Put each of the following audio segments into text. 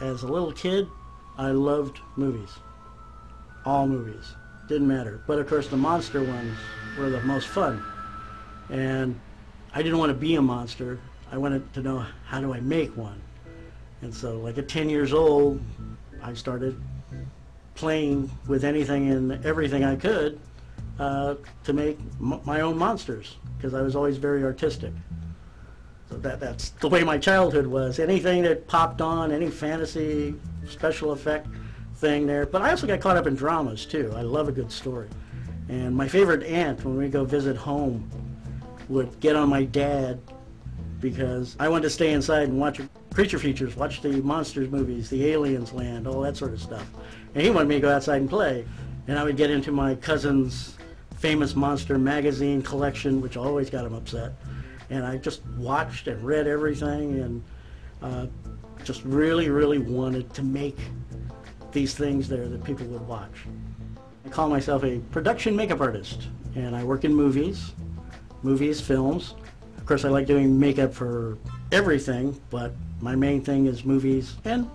As a little kid, I loved movies. All movies. Didn't matter. But of course the monster ones were the most fun. And I didn't want to be a monster. I wanted to know, how do I make one? And so like at 10 years old, I started playing with anything and everything I could to make my own monsters, because I was always very artistic. So that's the way my childhood was. Anything that popped on, any fantasy, special effect thing there. But I also got caught up in dramas too. I love a good story. And my favorite aunt, when we go visit home, would get on my dad because I wanted to stay inside and watch creature features, watch the monsters movies, the aliens land, all that sort of stuff. And he wanted me to go outside and play. And I would get into my cousin's famous monster magazine collection, which always got him upset. And I just watched and read everything and just really, really wanted to make these things there that people would watch. I call myself a production makeup artist, and I work in movies, films. Of course, I like doing makeup for everything, but my main thing is movies and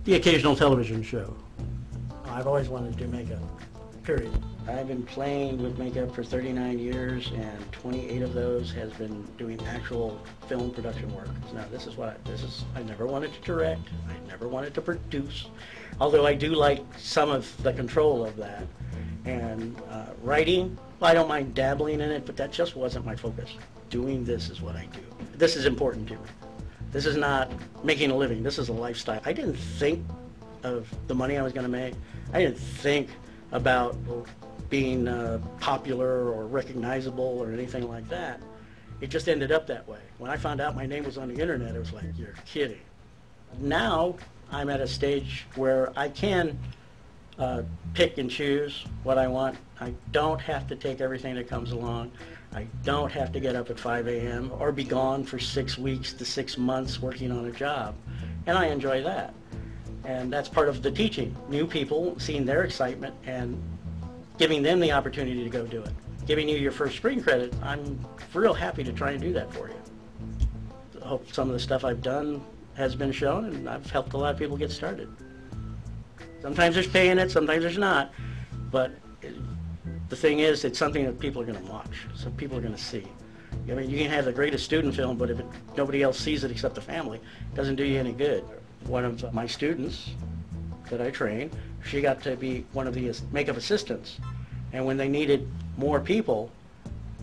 the occasional television show. I've always wanted to do makeup, period. I've been playing with makeup for 39 years, and 28 of those has been doing actual film production work. Now, I never wanted to direct, I never wanted to produce, although I do like some of the control of that. And writing, well, I don't mind dabbling in it, but that just wasn't my focus. Doing this is what I do. This is important to me. This is not making a living, this is a lifestyle. I didn't think of the money I was going to make. I didn't think about being popular or recognizable or anything like that. It just ended up that way. When I found out my name was on the internet, it was like, you're kidding. Now I'm at a stage where I can pick and choose what I want. I don't have to take everything that comes along. I don't have to get up at 5 a.m. or be gone for 6 weeks to 6 months working on a job. And I enjoy that. And that's part of the teaching. New people, seeing their excitement and giving them the opportunity to go do it. Giving you your first screen credit, I'm real happy to try and do that for you. I hope some of the stuff I've done has been shown, and I've helped a lot of people get started. Sometimes there's pay in it, sometimes there's not, but the thing is, it's something that people are going to watch, so people are going to see. I mean, you can have the greatest student film, but if nobody else sees it except the family, it doesn't do you any good. One of my students that I trained, she got to be one of the makeup assistants, and when they needed more people,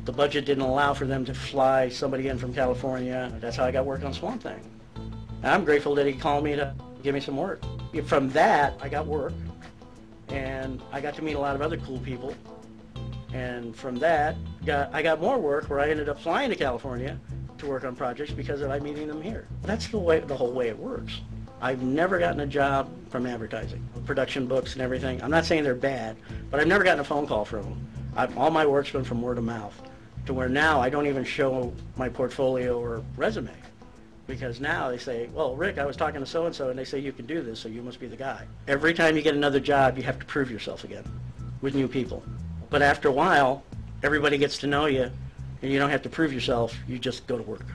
the budget didn't allow for them to fly somebody in from California. That's how I got work on Swamp Thing. And I'm grateful that he called me to give me some work. From that, I got work, and I got to meet a lot of other cool people. And from that, I got more work where I ended up flying to California to work on projects because of I meeting them here. That's the whole way it works. I've never gotten a job from advertising, production books and everything. I'm not saying they're bad, but I've never gotten a phone call from them. All my work's been from word of mouth, to where now I don't even show my portfolio or resume. Because now they say, well, Rick, I was talking to so-and-so, and they say you can do this, so you must be the guy. Every time you get another job, you have to prove yourself again with new people. But after a while, everybody gets to know you, and you don't have to prove yourself, you just go to work.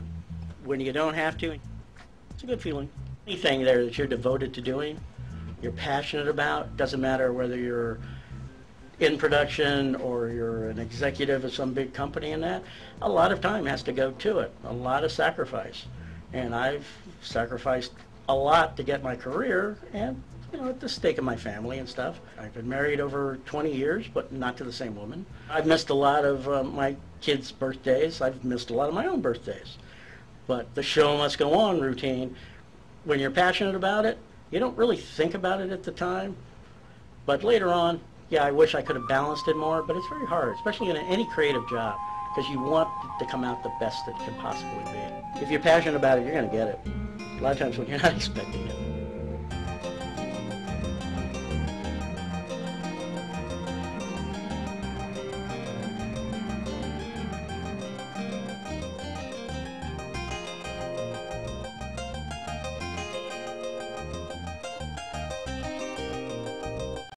When you don't have to, it's a good feeling. Anything there that you're devoted to doing, you're passionate about, doesn't matter whether you're in production or you're an executive of some big company and that, a lot of time has to go to it, a lot of sacrifice. And I've sacrificed a lot to get my career and, at the stake of my family and stuff. I've been married over 20 years, but not to the same woman. I've missed a lot of my kids' birthdays. I've missed a lot of my own birthdays. But the show must go on routine. When you're passionate about it, you don't really think about it at the time. But later on, yeah, I wish I could have balanced it more, but it's very hard, especially in any creative job, because you want it to come out the best that it can possibly be. If you're passionate about it, you're going to get it. A lot of times when you're not expecting it.